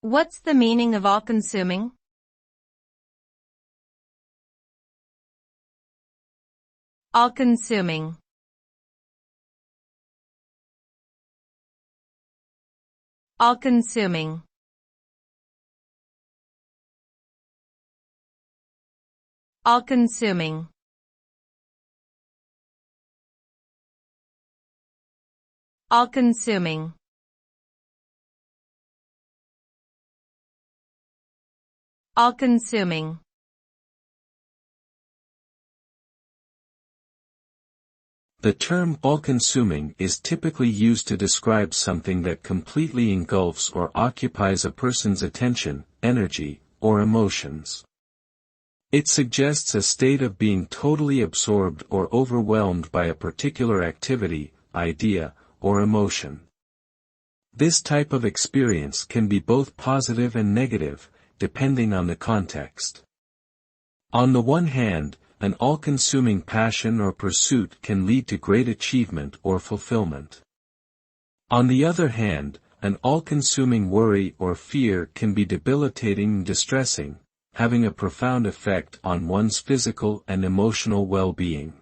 What's the meaning of all-consuming? All-consuming. All-consuming. All-consuming. All-consuming. All-consuming. The term all-consuming is typically used to describe something that completely engulfs or occupies a person's attention, energy, or emotions. It suggests a state of being totally absorbed or overwhelmed by a particular activity, idea, or emotion. This type of experience can be both positive and negative, depending on the context. On the one hand, an all-consuming passion or pursuit can lead to great achievement or fulfillment. On the other hand, an all-consuming worry or fear can be debilitating and distressing, having a profound effect on one's physical and emotional well-being.